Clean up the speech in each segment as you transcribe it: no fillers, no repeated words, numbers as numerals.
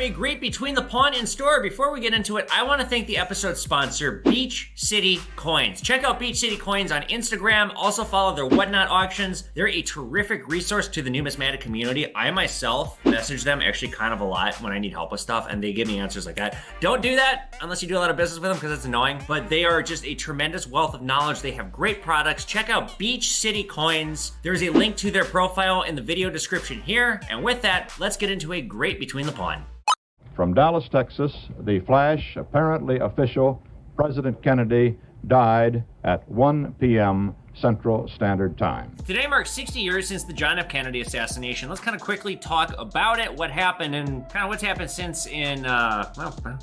have a great Between the Pawn in store. Before we get into it, I want to thank the episode sponsor, Beach City Coins. Check out Beach City Coins on Instagram. Also follow their Whatnot auctions. They're a terrific resource to the numismatic community. I myself message them actually kind of a lot when I need help with stuff, and they give me answers like that. Don't do that unless you do a lot of business with them because it's annoying, but they are just a tremendous wealth of knowledge. They have great products. Check out Beach City Coins. There's a link to their profile in the video description here. And with that, let's get into a great Between the Pawn. From Dallas, Texas, the flash, apparently official, President Kennedy died at 1 p.m. Central Standard Time. Today marks 60 years since the John F. Kennedy assassination. Let's kind of quickly talk about it, what happened, and kind of what's happened since in,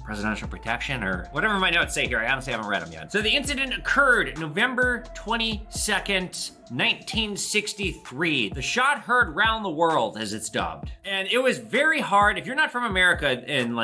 presidential protection, or whatever my notes say here. I honestly haven't read them yet. So the incident occurred November 22nd, 1963. The shot heard round the world, as it's dubbed. And it was very hard. If you're not from America and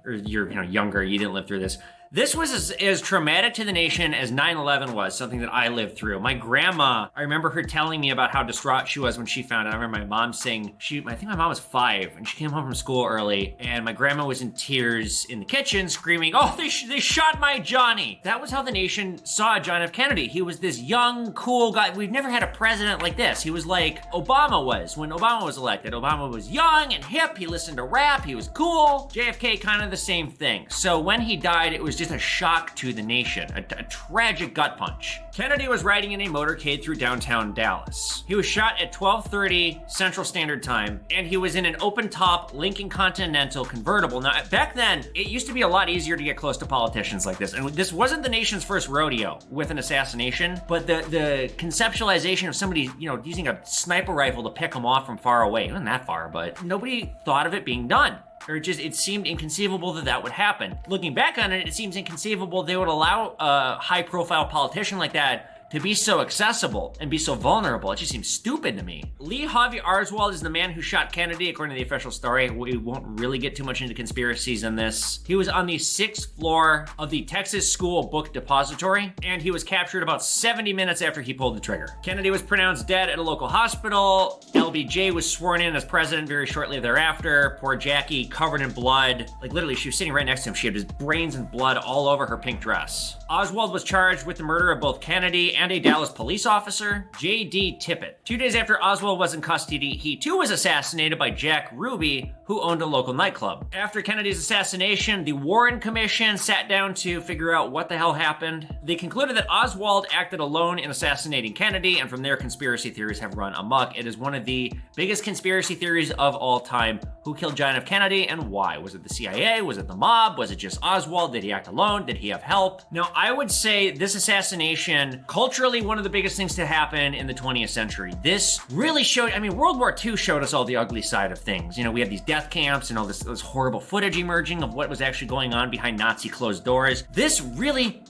or you're younger, you didn't live through this. This was as traumatic to the nation as 9/11 was, something that I lived through. My grandma, I remember her telling me about how distraught she was when she found out. I remember my mom saying, I think my mom was 5, and she came home from school early, and my grandma was in tears in the kitchen screaming, "Oh, they shot my Johnny." That was how the nation saw John F. Kennedy. He was this young, cool guy. We've never had a president like this. He was like Obama was when Obama was elected. Obama was young and hip. He listened to rap. He was cool. JFK, kind of the same thing. So when he died, it was just a shock to the nation, a tragic gut punch. Kennedy was riding in a motorcade through downtown Dallas. He was shot at 12:30 Central Standard Time, and he was in an open-top Lincoln Continental convertible. Now, back then, it used to be a lot easier to get close to politicians like this, and this wasn't the nation's first rodeo with an assassination, but the conceptualization of somebody, using a sniper rifle to pick them off from far away, it wasn't that far, but nobody thought of it being done. Or it seemed inconceivable that would happen. Looking back on it, it seems inconceivable they would allow a high-profile politician like that to be so accessible and be so vulnerable. It just seems stupid to me. Lee Harvey Oswald is the man who shot Kennedy, according to the official story. We won't really get too much into conspiracies in this. He was on the 6th floor of the Texas School Book Depository, and he was captured about 70 minutes after he pulled the trigger. Kennedy was pronounced dead at a local hospital. LBJ was sworn in as president very shortly thereafter. Poor Jackie, covered in blood. Literally, she was sitting right next to him. She had his brains and blood all over her pink dress. Oswald was charged with the murder of both Kennedy and a Dallas police officer, J.D. Tippit. 2 days after Oswald was in custody, he too was assassinated by Jack Ruby, who owned a local nightclub. After Kennedy's assassination, the Warren Commission sat down to figure out what the hell happened. They concluded that Oswald acted alone in assassinating Kennedy, and from there, conspiracy theories have run amok. It is one of the biggest conspiracy theories of all time. Who killed John F. Kennedy and why? Was it the CIA? Was it the mob? Was it just Oswald? Did he act alone? Did he have help? Now, I would say this assassination, culturally, one of the biggest things to happen in the 20th century. This really showed, World War II showed us all the ugly side of things. We had these death camps and all this horrible footage emerging of what was actually going on behind Nazi closed doors. This really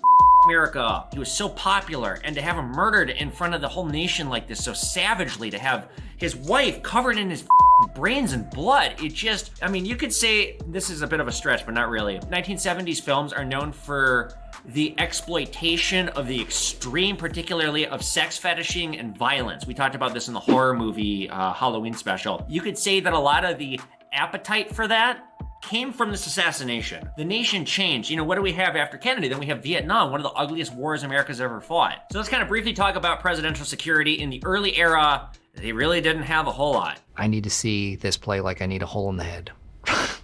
America up. He was so popular, and to have him murdered in front of the whole nation like this so savagely, to have his wife covered in his brains and blood, it just, you could say this is a bit of a stretch, but not really. 1970s films are known for the exploitation of the extreme, particularly of sex fetishing and violence. We talked about this in the horror movie Halloween special. You could say that a lot of the appetite for that came from this assassination. The nation changed. What do we have after Kennedy? Then we have Vietnam, one of the ugliest wars America's ever fought. So let's kind of briefly talk about presidential security. In the early era, they really didn't have a whole lot. I need to see this play like I need a hole in the head.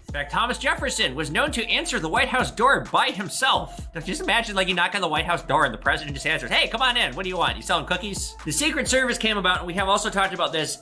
In fact, Thomas Jefferson was known to answer the White House door by himself. Just imagine, you knock on the White House door and the president just answers, "Hey, come on in. What do you want? You selling cookies?" The Secret Service came about, and we have also talked about this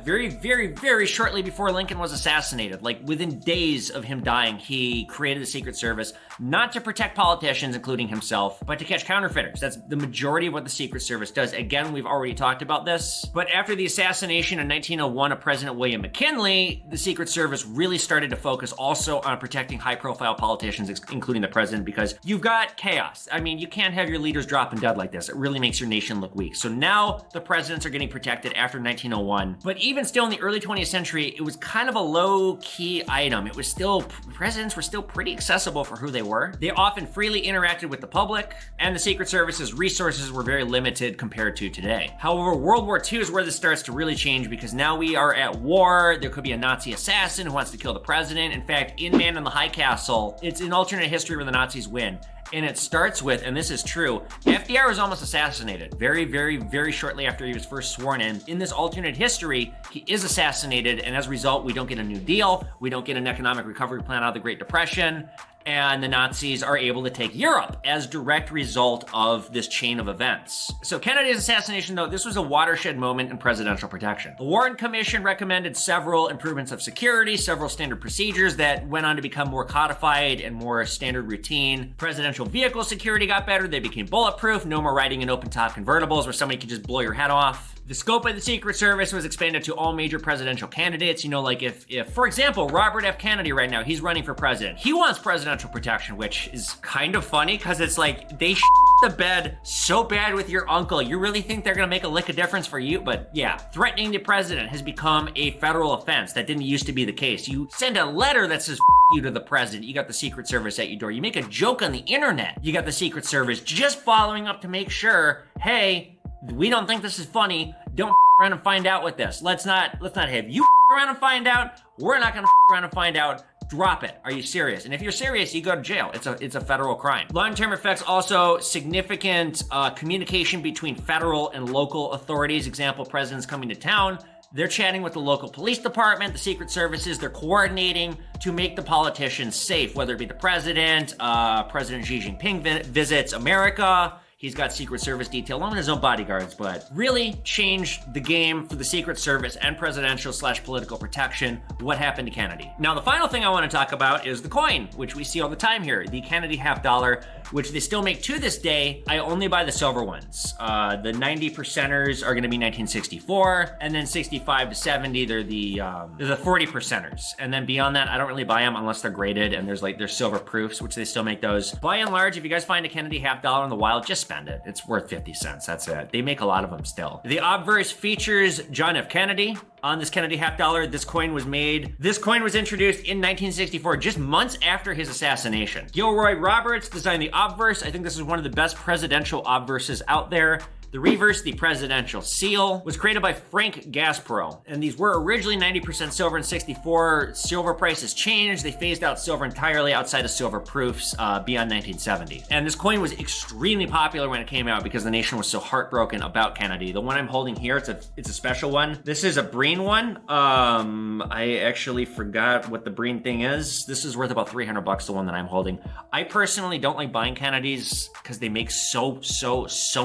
very, very, very shortly before Lincoln was assassinated. Within days of him dying, he created the Secret Service, not to protect politicians, including himself, but to catch counterfeiters. That's the majority of what the Secret Service does. Again, we've already talked about this. But after the assassination in 1901 of President William McKinley, the Secret Service really started to focus also on protecting high-profile politicians, including the president, because you've got chaos. You can't have your leaders dropping dead like this. It really makes your nation look weak. So now the presidents are getting protected after 1901. But even still in the early 20th century, it was kind of a low-key item. It was still, presidents were still pretty accessible for who they were. They often freely interacted with the public, and the Secret Service's resources were very limited compared to today. However, World War II is where this starts to really change, because now we are at war. There could be a Nazi assassin who wants to kill the president. In fact, in Man in the High Castle, it's an alternate history where the Nazis win. And it starts with, and this is true, FDR was almost assassinated very, very, very shortly after he was first sworn in. In this alternate history, he is assassinated, and as a result, we don't get a New Deal, we don't get an economic recovery plan out of the Great Depression, and the Nazis are able to take Europe as direct result of this chain of events. So Kennedy's assassination, though, this was a watershed moment in presidential protection. The Warren Commission recommended several improvements of security, several standard procedures that went on to become more codified and more standard routine. Presidential vehicle security got better. They became bulletproof. No more riding in open-top convertibles where somebody could just blow your head off. The scope of the Secret Service was expanded to all major presidential candidates. You know, like if for example, Robert F. Kennedy right now, he's running for president. He wants presidential protection, which is kind of funny because it's like they the bed so bad with your uncle. You really think they're gonna make a lick of difference for you? But yeah, threatening the president has become a federal offense. That didn't used to be the case. You send a letter that says you to the president, you got the Secret Service at your door. You make a joke on the internet, you got the Secret Service just following up to make sure, hey, we don't think this is funny. Don't around and find out with this. Let's not have you around and find out. We're not gonna around and find out. Drop it. Are you serious? And if you're serious, you go to jail. It's a federal crime. Long-term effects also significant communication between federal and local authorities. Example, presidents coming to town. They're chatting with the local police department, the Secret Services. They're coordinating to make the politicians safe, whether it be the president, President Xi Jinping visits America. He's got Secret Service detail along with his own bodyguards, but really changed the game for the Secret Service and presidential/political protection. What happened to Kennedy? Now, the final thing I want to talk about is the coin, which we see all the time here, the Kennedy half dollar, which they still make to this day. I only buy the silver ones. The 90 percenters are going to be 1964, and then 65 to 70, they're the 40 percenters. And then beyond that, I don't really buy them unless they're graded, and there's silver proofs, which they still make those. By and large, if you guys find a Kennedy half dollar in the wild, just spend it. It's worth 50 cents. That's it. They make a lot of them still. The obverse features John F. Kennedy. On this Kennedy half dollar, this coin was made. This coin was introduced in 1964, just months after his assassination. Gilroy Roberts designed the obverse. I think this is one of the best presidential obverses out there. The reverse, the presidential seal, was created by Frank Gasparo. And these were originally 90% silver in 64. Silver prices changed. They phased out silver entirely outside of silver proofs beyond 1970. And this coin was extremely popular when it came out because the nation was so heartbroken about Kennedy. The one I'm holding here, it's a special one. This is a Breen one. I actually forgot what the Breen thing is. This is worth about $300, the one that I'm holding. I personally don't like buying Kennedys because they make so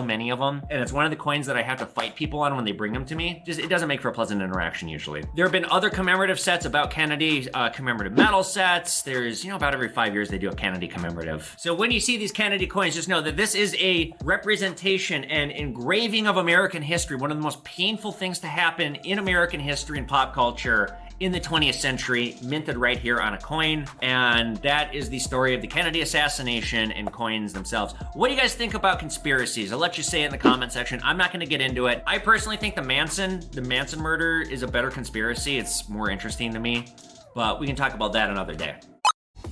many of them. And it's one of the coins that I have to fight people on when they bring them to me. It doesn't make for a pleasant interaction usually. There have been other commemorative sets about Kennedy, commemorative medal sets. There's, about every 5 years they do a Kennedy commemorative. So when you see these Kennedy coins, just know that this is a representation and engraving of American history, one of the most painful things to happen in American history and pop culture in the 20th century, minted right here on a coin. And that is the story of the Kennedy assassination and coins themselves. What do you guys think about conspiracies? I'll let you say it in the comment section. I'm not gonna get into it. I personally think the Manson murder is a better conspiracy. It's more interesting to me, but we can talk about that another day.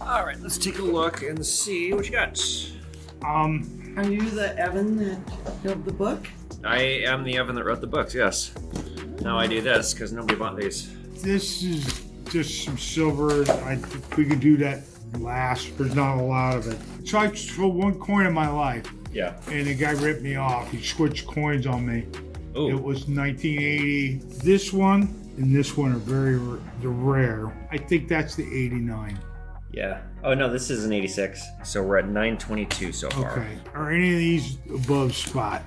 All right, let's take a look and see what you got. Are you the Evan that wrote the book? I am the Evan that wrote the books, yes. Now I do this because nobody bought these. This is just some silver. I think we could do that last. There's not a lot of it. So I sold one coin in my life. Yeah. And the guy ripped me off. He switched coins on me. Ooh. It was 1980. This one and this one are they're rare. I think that's the 89. Yeah. Oh no, this is an 86. So we're at 922 so far. Okay. Are any of these above spot?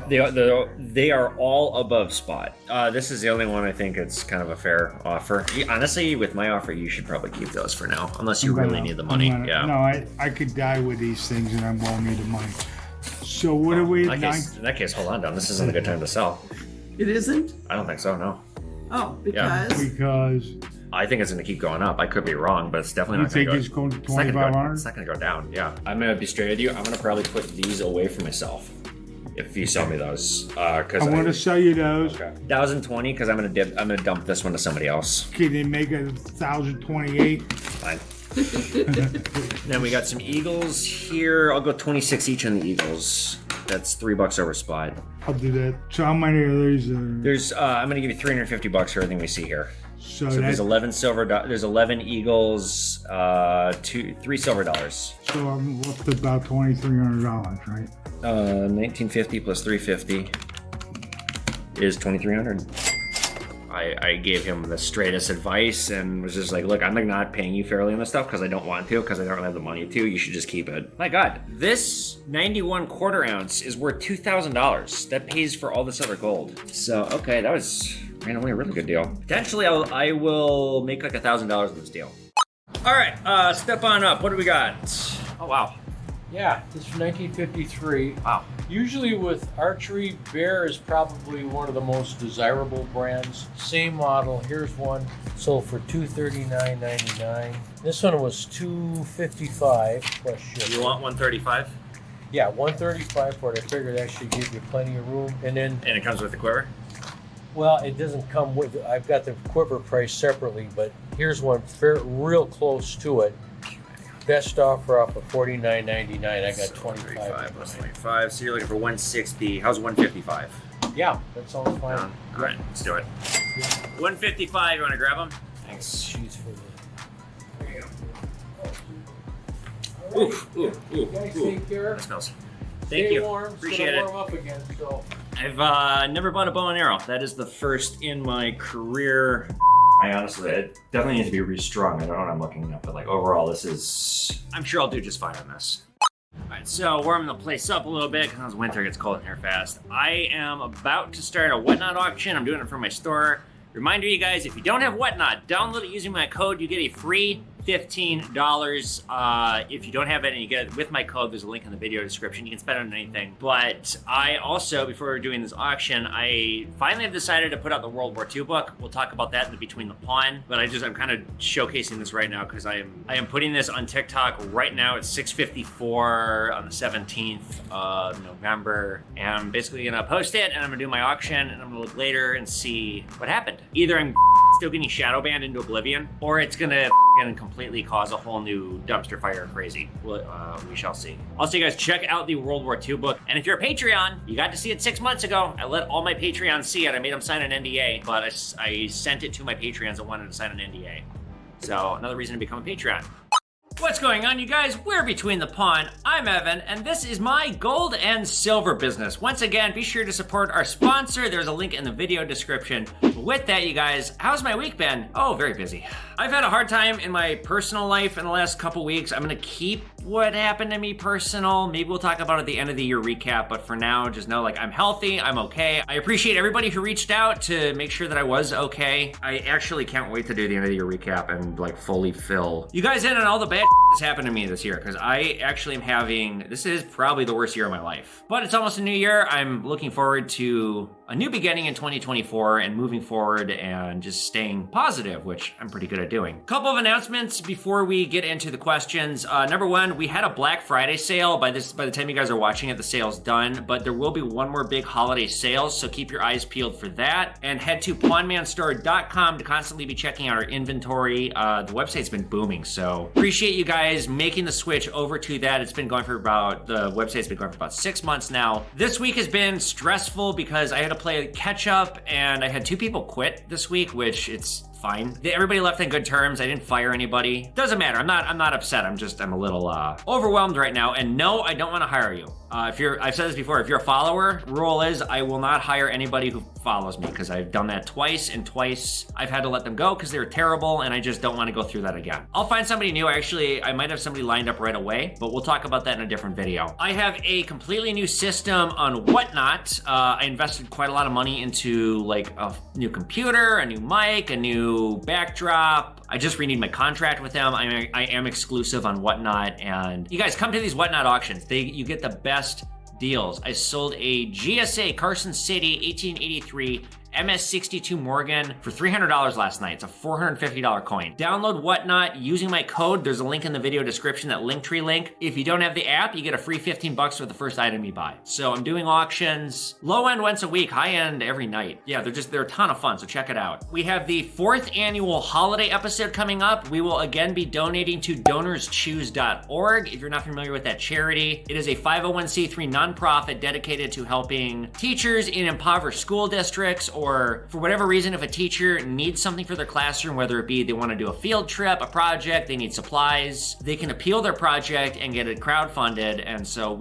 They are all above spot. This is the only one I think it's kind of a fair offer. Honestly, with my offer, you should probably keep those for now, unless you really need the money. Yeah. No, I could die with these things and I won't need the money. So what are we at? In that case, hold on, Don. This isn't a good time to sell. It isn't? I don't think so, no. Oh, because? Yeah. Because I think it's going to keep going up. I could be wrong, but it's definitely not going to go. You think it's going to 2,500? It's not going to go down. Yeah, I'm going to be straight with you. I'm going to probably put these away for myself if you sell me those. Because I want to sell you those. Okay. 1,020 because I'm going to dump this one to somebody else. Can they make it 1,028? Fine. Then we got some Eagles here. I'll go 26 each on the Eagles. That's $3 over spot. I'll do that. So how many of these are? There's I'm gonna give you $350 for everything we see here. So there's that, 11 there's 11 eagles, 3 silver dollars. so I'm up to about $2,300, right? 1950 plus 350 is 2,300. I gave him the straightest advice and was just like, look, I'm like not paying you fairly on this stuff because I don't want to, because I don't really have the money to. You should just keep it. My God, this 91 quarter ounce is worth $2,000. That pays for all this other gold. So, okay, that was randomly a really good deal. Potentially, I will make like $1,000 on this deal. All right, step on up. What do we got? Oh, wow. Yeah, this is from 1953. Wow. Usually with archery, Bear is probably one of the most desirable brands. Same model, here's one, sold for $239.99. This one was $255 plus shipping. You want 135? Yeah, $135 for it. I figured that should give you plenty of room. And then, And it comes with the quiver? well, it doesn't come with, I've got the quiver price separately, but here's one real close to it. Best offer off of $49.99. I got 25 plus 25. So you're looking for 160. How's 155? Yeah, that sounds fine. All right, let's do it. 155. You want to grab them? Thanks. She's for the. There you go. Oof, ooh, ooh, You guys ooh. take care. That smells. Thank Stay you. warm. Appreciate it's it. gonna warm up again, so. I've never bought a bow and arrow. That is the first in my career. I honestly, it definitely needs to be restrung. I don't know what I'm looking at, but like overall, this is. I'm sure I'll do just fine on this. All right, so warming the place up a little bit because winter gets cold in here fast. I am about to start a Whatnot auction. I'm doing it from my store. Reminder, you guys, if you don't have Whatnot, download it using my code. You get a free $15. If you don't have it and you get it with my code, there's a link in the video description. You can spend it on anything. But I also, before we're doing this auction, I finally have decided to put out the World War II book. We'll talk about that in the Between the Pawn. But I'm kind of showcasing this right now because I am putting this on TikTok right now. It's 6:54 on the 17th of November. And I'm basically gonna post it and I'm gonna do my auction and I'm gonna look later and see what happened. Either I'm still getting shadow banned into oblivion, or it's gonna completely cause a whole new dumpster fire crazy. We shall see. Also, you guys, check out the World War II book. And if you're a Patreon, you got to see it 6 months ago. I let all my Patreons see it. I made them sign an NDA, but I sent it to my Patreons that wanted to sign an NDA. So another reason to become a Patreon. What's going on, you guys? We're Between the Pawn. I'm Evan, and this is my gold and silver business. Once again, be sure to support our sponsor. There's a link in the video description. But with that, you guys, how's my week been? Oh, very busy. I've had a hard time in my personal life in the last couple weeks. I'm gonna keep what happened to me personal. Maybe we'll talk about it at the end of the year recap, but for now, just know like I'm healthy, I'm okay. I appreciate everybody who reached out to make sure that I was okay. I actually can't wait to do the end of the year recap and like fully fill you guys in on all the bad that's happened to me this year, because I actually am having, this is probably the worst year of my life. But it's almost a new year. I'm looking forward to a new beginning in 2024 and moving forward and just staying positive, which I'm pretty good at doing. Couple of announcements before we get into the questions. Number one, we had a Black Friday sale. By the time you guys are watching it, the sale's done, but there will be one more big holiday sale, so keep your eyes peeled for that. And head to pawnmanstore.com to constantly be checking out our inventory. The website's been booming, so appreciate you guys making the switch over to that. It's been going for the website's been going for about 6 months now. This week has been stressful because I had to play catch up and I had 2 people quit this week, which it's fine. Everybody left in good terms. I didn't fire anybody. Doesn't matter. I'm not upset. I'm a little overwhelmed right now. And no, I don't want to hire you. I've said this before, if you're a follower, rule is I will not hire anybody who follows me, because I've done that twice, and twice I've had to let them go because they were terrible, and I just don't want to go through that again. I'll find somebody new. I might have somebody lined up right away, but we'll talk about that in a different video. I have a completely new system on Whatnot. I invested quite a lot of money into like a new computer, a new mic, a new backdrop. I just renewed my contract with them. I am exclusive on Whatnot, and you guys come to these Whatnot auctions. You get the best deals. I sold a GSA Carson City 1883 MS62 Morgan for $300 last night. It's a $450 coin. Download Whatnot using my code. There's a link in the video description, that Linktree link. If you don't have the app, you get a free $15 for the first item you buy. So I'm doing auctions, low end once a week, high end every night. Yeah, they're a ton of fun, so check it out. We have the 4th annual holiday episode coming up. We will again be donating to DonorsChoose.org. If you're not familiar with that charity, it is a 501c3 nonprofit dedicated to helping teachers in impoverished school districts or for whatever reason, if a teacher needs something for their classroom, whether it be they want to do a field trip, a project, they need supplies, they can appeal their project and get it crowdfunded. And so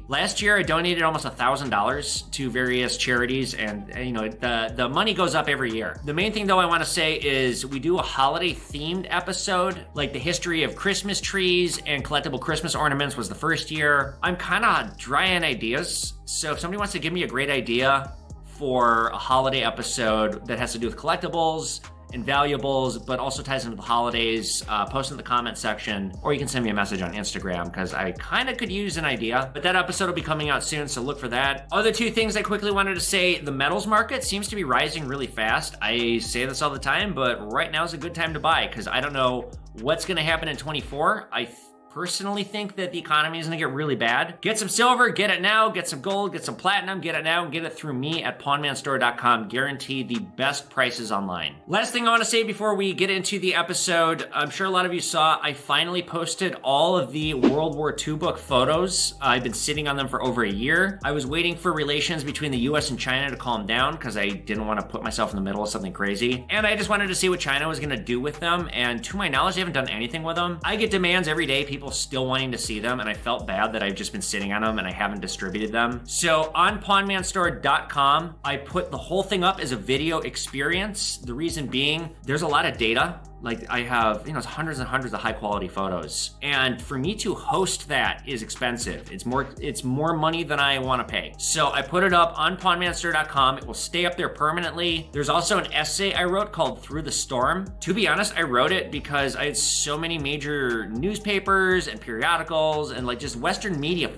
last year I donated almost $1,000 to various charities, and you know, the money goes up every year. The main thing though I want to say is we do a holiday themed episode, like the history of Christmas trees and collectible Christmas ornaments was the first year. I'm kind of dry on ideas, so if somebody wants to give me a great idea for a holiday episode that has to do with collectibles and valuables, but also ties into the holidays, post in the comment section, or you can send me a message on Instagram, because I kind of could use an idea. But that episode will be coming out soon, so look for that. Other two things I quickly wanted to say, the metals market seems to be rising really fast. I say this all the time, but right now is a good time to buy, because I don't know what's going to happen in 24. I personally think that the economy is gonna get really bad. Get some silver, get it now. Get some gold, get some platinum, get it now, and get it through me at pawnmanstore.com. Guaranteed the best prices online. Last thing I wanna say before we get into the episode, I'm sure a lot of you saw, I finally posted all of the World War II book photos. I've been sitting on them for over a year. I was waiting for relations between the US and China to calm down because I didn't want to put myself in the middle of something crazy. And I just wanted to see what China was gonna do with them. And to my knowledge, they haven't done anything with them. I get demands every day, people still wanting to see them, and I felt bad that I've just been sitting on them and I haven't distributed them. So on pawnmanstore.com, I put the whole thing up as a video experience. The reason being, there's a lot of data. Like I have, hundreds and hundreds of high quality photos. And for me to host that is expensive. It's more money than I want to pay. So I put it up on pawnmanstore.com. It will stay up there permanently. There's also an essay I wrote called Through the Storm. To be honest, I wrote it because I had so many major newspapers and periodicals and like just Western media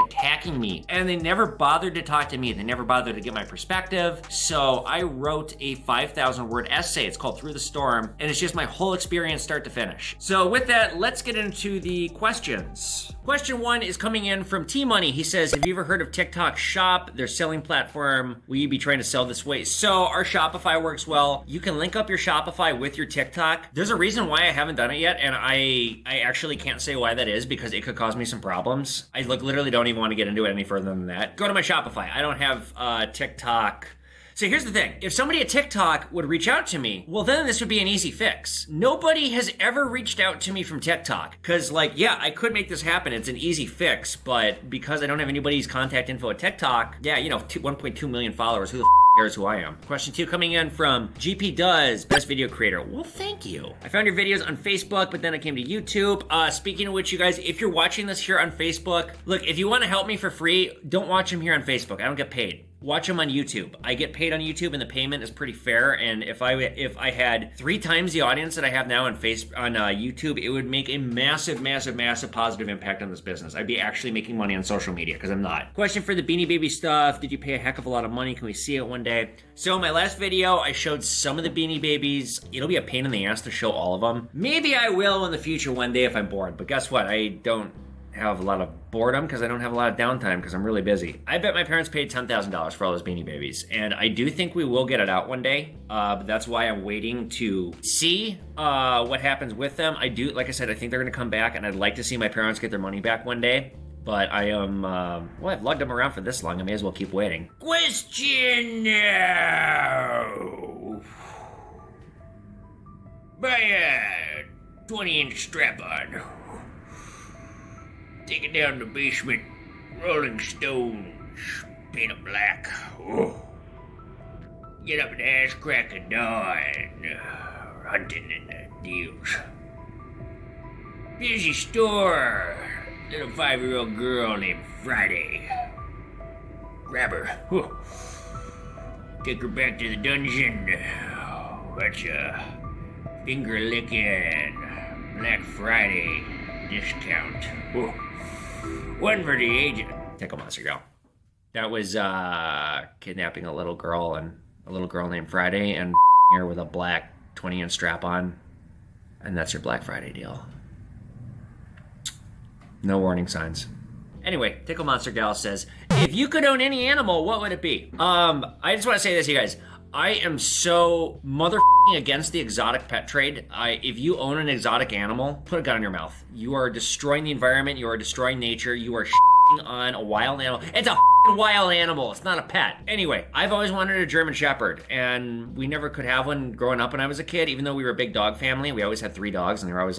attacking me, and they never bothered to talk to me. They never bothered to get my perspective. So I wrote a 5,000 word essay. It's called Through the Storm, and it's just my whole experience start to finish. So with that, let's get into the questions. Question 1 is coming in from T-Money. He says, have you ever heard of TikTok Shop, their selling platform? Will you be trying to sell this way? So our Shopify works well. You can link up your Shopify with your TikTok. There's a reason why I haven't done it yet, and I actually can't say why that is because it could cause me some problems. I literally don't even want to get into it any further than that. Go to my Shopify. I don't have TikTok. So here's the thing. If somebody at TikTok would reach out to me, well, then this would be an easy fix. Nobody has ever reached out to me from TikTok. Because, I could make this happen. It's an easy fix. But because I don't have anybody's contact info at TikTok, 1.2 million followers. Who the cares who I am? Question 2 coming in from GP Does, best video creator. Well, thank you. I found your videos on Facebook, but then I came to YouTube. Speaking of which, you guys, if you're watching this here on Facebook, look, if you want to help me for free, don't watch them here on Facebook. I don't get paid. Watch them on YouTube. I get paid on YouTube, and the payment is pretty fair. And if I had 3 times the audience that I have now on YouTube, it would make a massive, massive, massive positive impact on this business. I'd be actually making money on social media because I'm not. Question for the Beanie Baby stuff. Did you pay a heck of a lot of money? Can we see it one day? So in my last video, I showed some of the Beanie Babies. It'll be a pain in the ass to show all of them. Maybe I will in the future one day if I'm bored. But guess what? I don't have a lot of boredom because I don't have a lot of downtime because I'm really busy. I bet my parents paid $10,000 for all those Beanie Babies, and I do think we will get it out one day, but that's why I'm waiting to see what happens with them. Like I said, I think they're gonna come back, and I'd like to see my parents get their money back one day, but I am, I've lugged them around for this long, I may as well keep waiting. Question now! Buy a 20-inch strap-on. Take it down to the basement, Rolling Stones, paint it black. Oh. Get up at the ass crack of dawn, hunting in the deals. Busy store, little 5-year-old girl named Friday. Grab her, take her back to the dungeon. Gotcha. Finger licking, Black Friday discount. One for the agent. Tickle Monster Girl. That was kidnapping a little girl named Friday and her with a black 20-inch strap on. And that's your Black Friday deal. No warning signs. Anyway, Tickle Monster Gal says, if you could own any animal, what would it be? I just want to say this, you guys. I am so motherfucking against the exotic pet trade. If you own an exotic animal, put a gun in your mouth. You are destroying the environment. You are destroying nature. You are shitting on a wild animal. It's a wild animal. It's not a pet. Anyway, I've always wanted a German Shepherd, and we never could have one growing up when I was a kid, even though we were a big dog family. We always had 3 dogs, and we always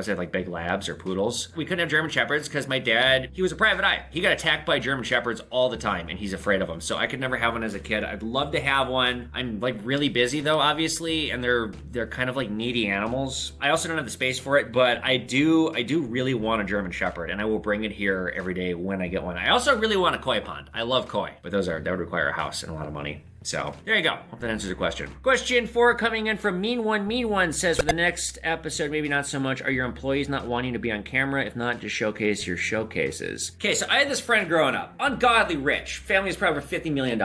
had like big labs or poodles. We couldn't have German Shepherds because my dad, he was a private eye. He got attacked by German Shepherds all the time, and he's afraid of them. So I could never have one as a kid. I'd love to have one. I'm like really busy though, obviously, and they're kind of like needy animals. I also don't have the space for it, but I do really want a German Shepherd, and I will bring it here every day when I get one. I also really want a koi pond. I love koi, but that would require a house and a lot of money. So there you go. Hope that answers your question. Question 4 coming in from Mean One says, for the next episode, maybe not so much, are your employees not wanting to be on camera? If not, just showcase your showcases. Okay, so I had this friend growing up, ungodly rich. Family is probably $50 million.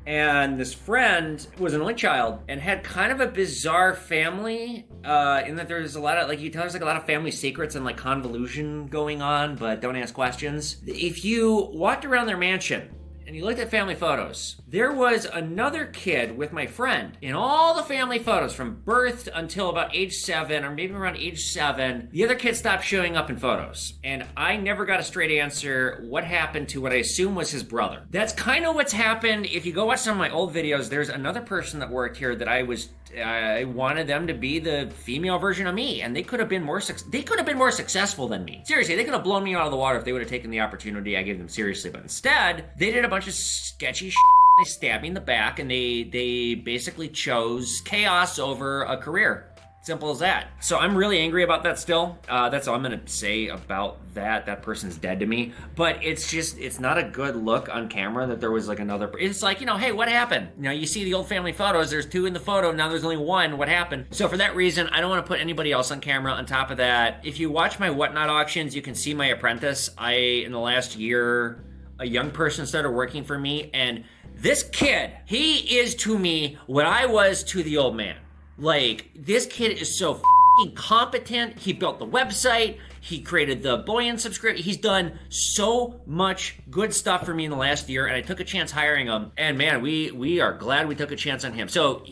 And this friend was an only child and had kind of a bizarre family in that there's a lot of, like, you tell there's like a lot of family secrets and like convolution going on, but don't ask questions. If you walked around their mansion and you looked at family photos, there was another kid with my friend in all the family photos from birth until about age 7 or maybe around age 7. The other kid stopped showing up in photos, and I never got a straight answer what happened to what I assume was his brother. That's kind of what's happened. If you go watch some of my old videos, there's another person that worked here that I wanted them to be the female version of me, and they could have been more successful than me. Seriously, they could have blown me out of the water if they would have taken the opportunity I gave them seriously, but instead they did a bunch of sketchy shit. They stabbed me in the back, and they basically chose chaos over a career. Simple as that. So I'm really angry about that still. That's all I'm gonna say about that. That person's dead to me. But it's not a good look on camera that there was like another. It's like, hey, what happened? You see the old family photos. There's 2 in the photo. Now there's only 1. What happened? So for that reason, I don't want to put anybody else on camera. On top of that, if you watch my Whatnot auctions, you can see my apprentice. In the last year, a young person started working for me, and this kid, he is to me what I was to the old man. Like, this kid is so f***ing competent. He built the website. He created the Boyan subscription. He's done so much good stuff for me in the last year, and I took a chance hiring him. And man, we are glad we took a chance on him. So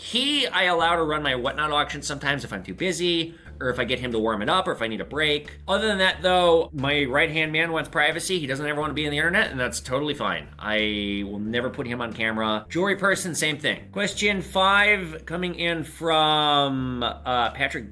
I allow to run my Whatnot auction sometimes if I'm too busy, or if I get him to warm it up, or if I need a break. Other than that, though, my right-hand man wants privacy. He doesn't ever want to be on the internet, and that's totally fine. I will never put him on camera. Jewelry person, same thing. Question 5 coming in from Patrick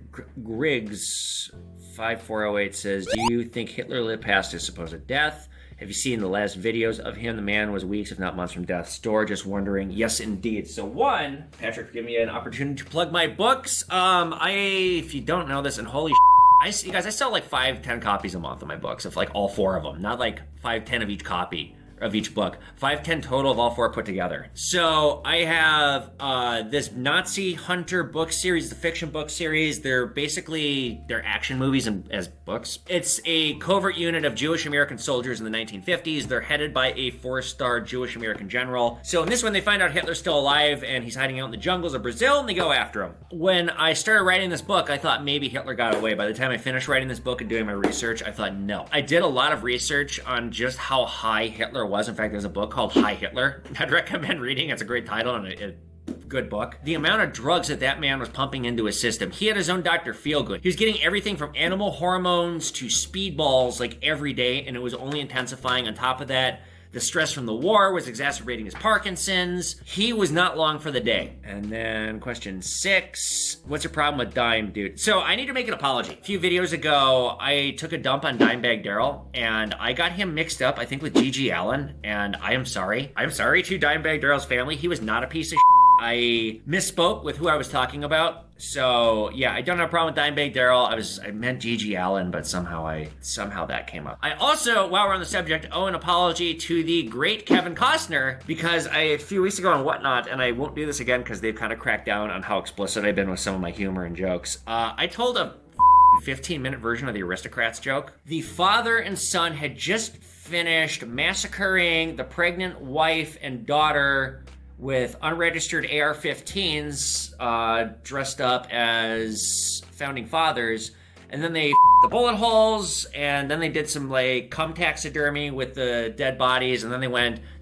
Griggs. 5408 says, do you think Hitler lived past his supposed death? Have you seen the last videos of him? The man was weeks, if not months from death's door. Just wondering. Yes, indeed. So one, Patrick, give me an opportunity to plug my books. If you don't know this, and holy you guys, I sell like 5-10 copies a month of my books, of like all 4 of them. Not like 5-10 of each copy of each book. 5-10 total of all 4 put together. So I have this Nazi Hunter book series, the fiction book series. They're action movies as books. It's a covert unit of Jewish American soldiers in the 1950s. They're headed by a 4-star Jewish American general. So in this one, they find out Hitler's still alive and he's hiding out in the jungles of Brazil, and they go after him. When I started writing this book, I thought maybe Hitler got away. By the time I finished writing this book and doing my research, I thought no. I did a lot of research on just how high Hitler was. In fact, there's a book called High Hitler I'd recommend reading. It's a great title and a good book. The amount of drugs that man was pumping into his system. He had his own Dr. Feelgood. He was getting everything from animal hormones to speedballs like every day, and it was only intensifying. On top of that, the stress from the war was exacerbating his Parkinson's. He was not long for the day. And then question 6, what's your problem with Dime, dude? So I need to make an apology. A few videos ago, I took a dump on Dimebag Daryl, and I got him mixed up, I think, with G.G. Allen, and I am sorry. I'm sorry to Dimebag Daryl's family. He was not a piece of shit. I misspoke with who I was talking about. So yeah, I don't have a problem with Dimebag Daryl. I meant G.G. Allen, but somehow that came up. I also, while we're on the subject, owe an apology to the great Kevin Costner, because a few weeks ago on Whatnot, and I won't do this again because they've kind of cracked down on how explicit I've been with some of my humor and jokes. I told a 15-minute version of the Aristocrats joke. The father and son had just finished massacring the pregnant wife and daughter with unregistered AR-15s dressed up as founding fathers. And then they the bullet holes, and then they did some like cum taxidermy with the dead bodies, and then they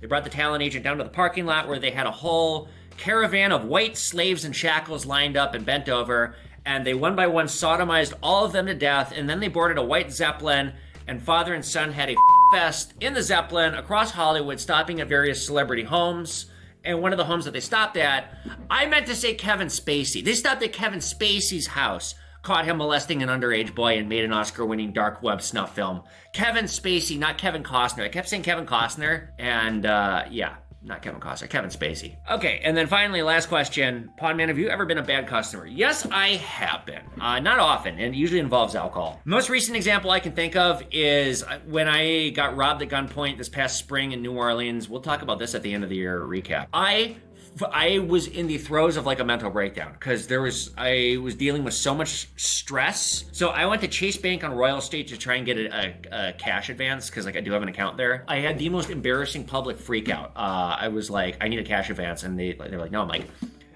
brought the talent agent down to the parking lot where they had a whole caravan of white slaves in shackles lined up and bent over, and they one by one sodomized all of them to death, and then they boarded a white Zeppelin, and father and son had a fest in the Zeppelin across Hollywood, stopping at various celebrity homes. And one of the homes that they stopped at, I meant to say Kevin Spacey. They stopped at Kevin Spacey's house, caught him molesting an underage boy, and made an Oscar-winning dark web snuff film. Kevin Spacey, not Kevin Costner. I kept saying Kevin Costner, and yeah. Not Kevin Costner, Kevin Spacey. Okay, and then finally, last question. Pawn Man, have you ever been a bad customer? Yes, I have been. Not often, and it usually involves alcohol. Most recent example I can think of is when I got robbed at gunpoint this past spring in New Orleans. We'll talk about this at the end of the year recap. I was in the throes of like a mental breakdown because I was dealing with so much stress. So I went to Chase Bank on Royal Estate to try and get a cash advance because like I do have an account there. I had the most embarrassing public freak out. I was like, I need a cash advance, and they're like, no. I'm like,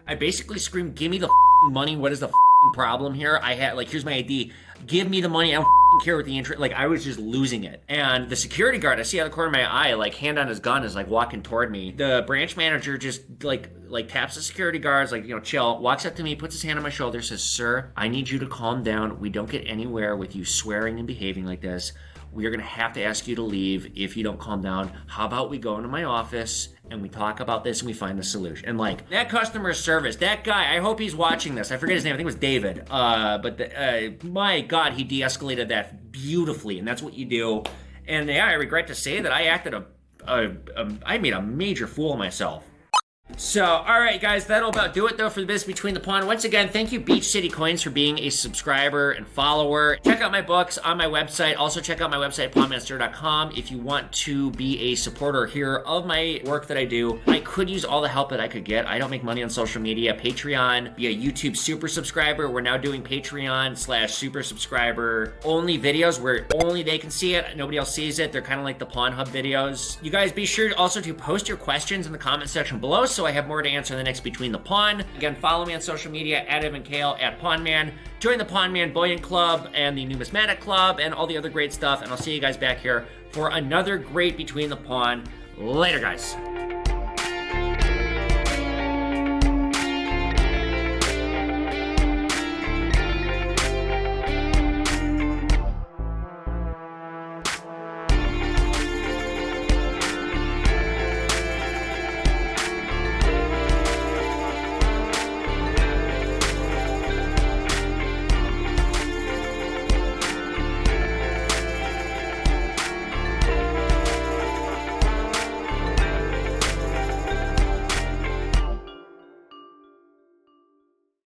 I basically screamed, give me the money. What is the problem here? I had like, here's my ID. Give me the money. I don't care what the interest. Like I was just losing it. And the security guard, I see out of the corner of my eye, like hand on his gun, is like walking toward me. The branch manager just like taps the security guards, like, you know, chill, walks up to me, puts his hand on my shoulder, says, sir, I need you to calm down. We don't get anywhere with you swearing and behaving like this. We are going to have to ask you to leave if you don't calm down. How about we go into my office and we talk about this and we find the solution? And like that customer service, that guy, I hope he's watching this. I forget his name. I think it was David. But my God, he de-escalated that beautifully. And that's what you do. And yeah, I regret to say that I acted I made a major fool of myself. So, alright guys, that'll about do it though for the Biz Between the Pawn. Once again, thank you Beach City Coins for being a subscriber and follower. Check out my books on my website. Also check out my website, pawnmaster.com, if you want to be a supporter here of my work that I do. I could use all the help that I could get. I don't make money on social media. Patreon, be a YouTube super subscriber. We're now doing Patreon/super subscriber only videos where only they can see it. Nobody else sees it. They're kind of like the Pawn Hub videos. You guys be sure also to post your questions in the comment section below so I have more to answer in the next Between the Pawn. Again, follow me on social media at Evan Kale, at Pawnman. Join the Pawnman Bullion Club and the Numismatic Club and all the other great stuff. And I'll see you guys back here for another great Between the Pawn. Later, guys.